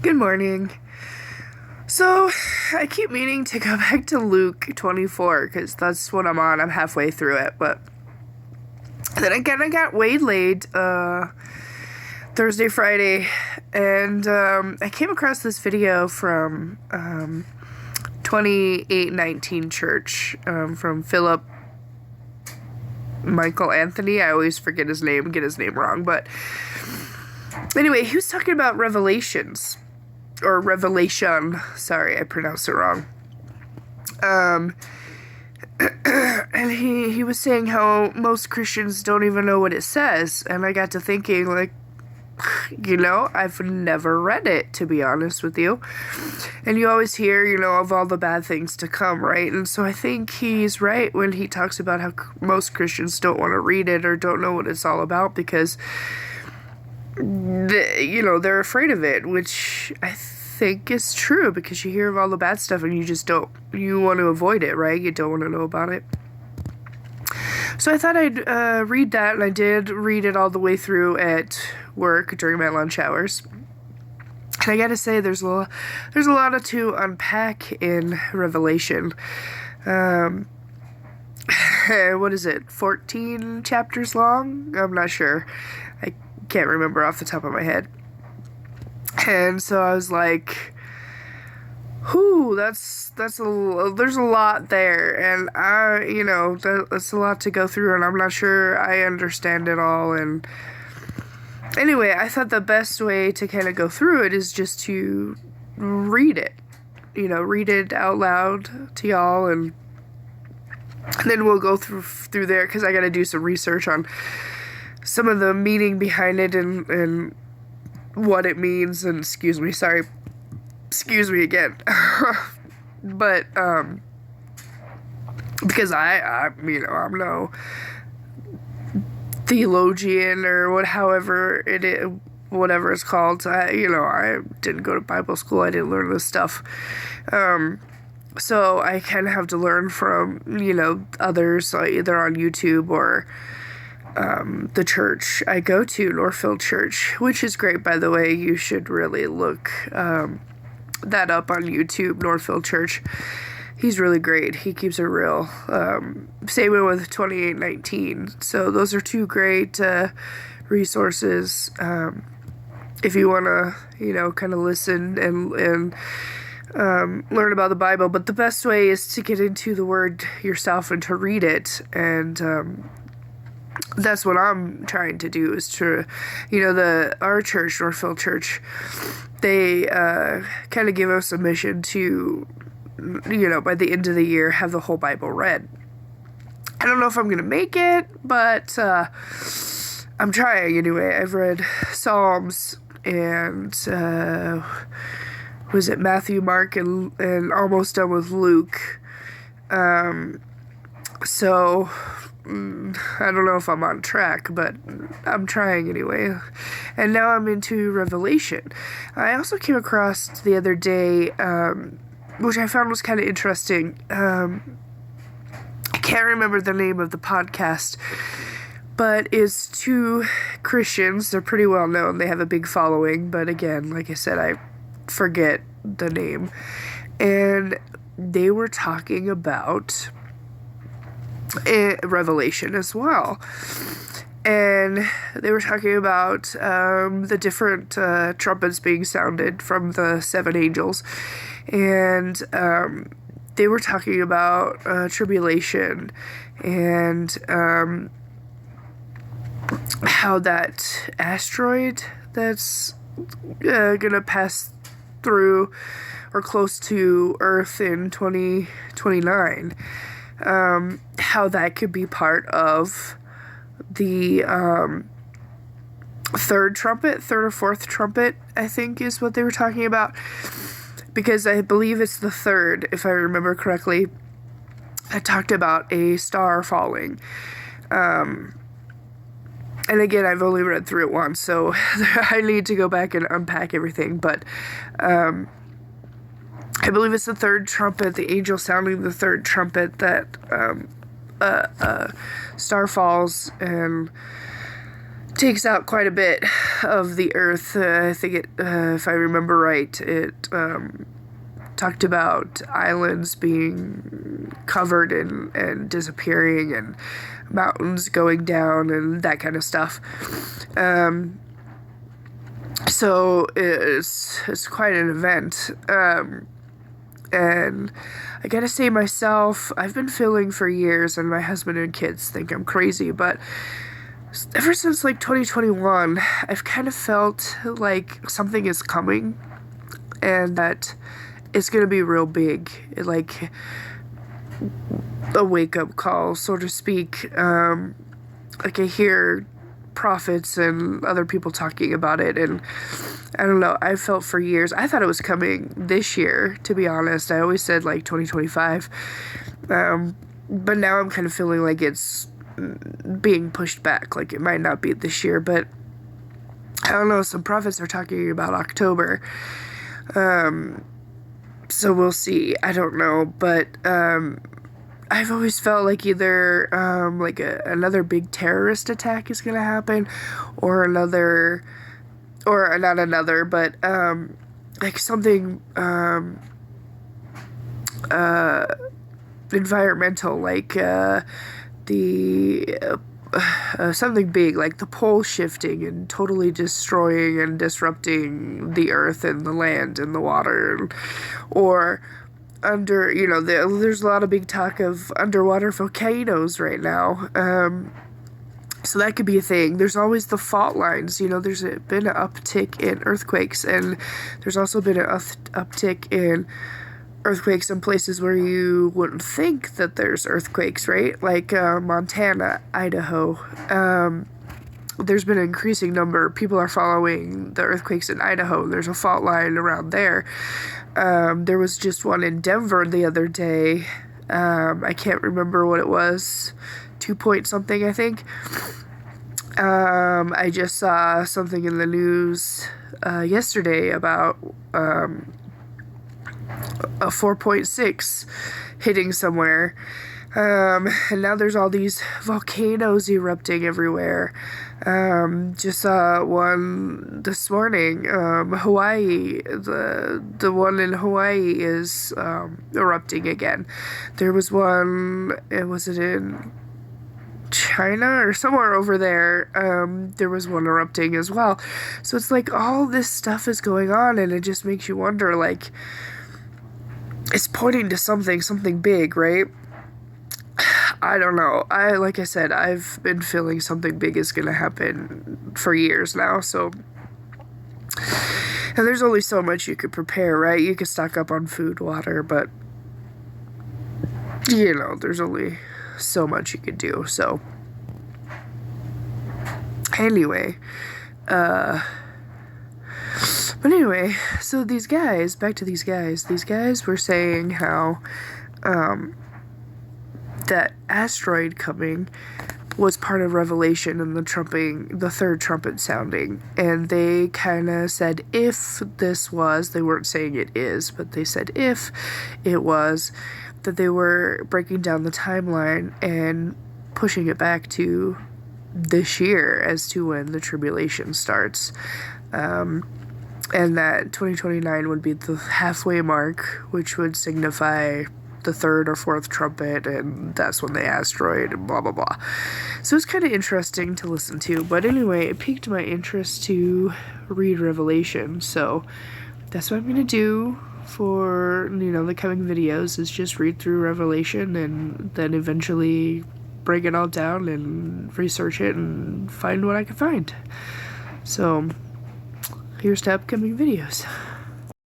Good morning. So, I keep meaning to go back to Luke 24 because that's what I'm on. I'm halfway through it, but then again, I got waylaid Thursday, Friday, and I came across this video from 2819 Church from Philip Michael Anthony. I always forget his name, get his name wrong, but anyway, he was talking about Revelations. Or Revelation. Sorry, I pronounced it wrong. And he was saying how most Christians don't even know what it says. And I got to thinking, like, I've never read it, to be honest with you. And you always hear, of all the bad things to come, right? And so I think he's right when he talks about how most Christians don't want to read it or don't know what it's all about because they're afraid of it, which I think is true because you hear of all the bad stuff and you want to avoid it, right? You don't want to know about it. So I thought I'd read that, and I did read it all the way through at work during my lunch hours. And I gotta say, there's a lot to unpack in Revelation. What is it, 14 chapters long? I'm not sure. I can't remember off the top of my head. And so I was like, there's a lot there, and that's a lot to go through, and I'm not sure I understand it all. And anyway, I thought the best way to kind of go through it is just to read it, read it out loud to y'all, and then we'll go through there, because I got to do some research on some of the meaning behind it and what it means. And excuse me again. But because I'm no theologian or whatever it's called. I didn't go to Bible school. I didn't learn this stuff. So I kind of have to learn from others, either on YouTube or the church I go to, Northfield Church, which is great, by the way. You should really look that up on YouTube, Northfield Church. He's really great. He keeps it real. Same way with 2819. So those are two great resources if you want to, kind of listen and learn about the Bible. But the best way is to get into the Word yourself and to read it. And that's what I'm trying to do, is to, our church, Northfield Church, they kind of give us a mission to, by the end of the year, have the whole Bible read. I don't know if I'm going to make it, but I'm trying anyway. I've read Psalms and, was it Matthew, Mark, and almost done with Luke. So I don't know if I'm on track, but I'm trying anyway. And now I'm into Revelation. I also came across the other day, which I found was kind of interesting. I can't remember the name of the podcast, but it's two Christians. They're pretty well known. They have a big following, but again, like I said, I forget the name. And they were talking about Revelation as well, and they were talking about the different trumpets being sounded from the seven angels, and they were talking about tribulation and how that asteroid that's gonna pass through or close to Earth in 2029, how that could be part of the third or fourth trumpet, I think is what they were talking about, because I believe it's the third, if I remember correctly. I talked about a star falling, and again, I've only read through it once, so I need to go back and unpack everything, but I believe it's the third trumpet, the angel sounding the third trumpet, that star falls and takes out quite a bit of the earth. I think it, if I remember right, it talked about islands being covered and disappearing, and mountains going down, and that kind of stuff. So it's quite an event. And I gotta say myself, I've been feeling for years, and my husband and kids think I'm crazy, but ever since like 2021, I've kind of felt like something is coming, and that it's gonna be real big, like a wake-up call, so to speak. Like I hear prophets and other people talking about it, and I don't know, I felt for years, I thought it was coming this year, to be honest. I always said like 2025, but now I'm kind of feeling like it's being pushed back, like it might not be this year, but I don't know, some prophets are talking about October, so we'll see. I don't know, but I've always felt like either like another big terrorist attack is gonna happen, or another, or not another, but like something environmental, like the something big, like the pole shifting and totally destroying and disrupting the earth and the land and the water, or under, you know, there's a lot of big talk of underwater volcanoes right now. So that could be a thing. There's always the fault lines. You know, there's been an uptick in earthquakes, and there's also been an uptick in earthquakes in places where you wouldn't think that there's earthquakes, right? Like Montana, Idaho. There's been an increasing number. People are following the earthquakes in Idaho. There's a fault line around there. There was just one in Denver the other day. I can't remember what it was. 2 point something, I think. I just saw something in the news yesterday about a 4.6 hitting somewhere. And now there's all these volcanoes erupting everywhere. Just saw one this morning. Hawaii, the one in Hawaii is erupting again. There was one, was it in China or somewhere over there? There was one erupting as well. So it's like all this stuff is going on, and it just makes you wonder, like, it's pointing to something big, right? I don't know. Like I said, I've been feeling something big is gonna happen for years now, so. And there's only so much you could prepare, right? You could stock up on food, water, but, you know, there's only so much you could do, so. Anyway, but anyway, so these guys, back to these guys were saying how, that asteroid coming was part of Revelation and the third trumpet sounding, and they kind of said if this was, they weren't saying it is, but they said if it was, that they were breaking down the timeline and pushing it back to this year as to when the tribulation starts, and that 2029 would be the halfway mark, which would signify the third or fourth trumpet, and that's when the asteroid, and blah blah blah. So it's kind of interesting to listen to, but anyway, it piqued my interest to read Revelation, so that's what I'm gonna do for, you know, the coming videos, is just read through Revelation and then eventually break it all down and research it and find what I can find. So here's to upcoming videos.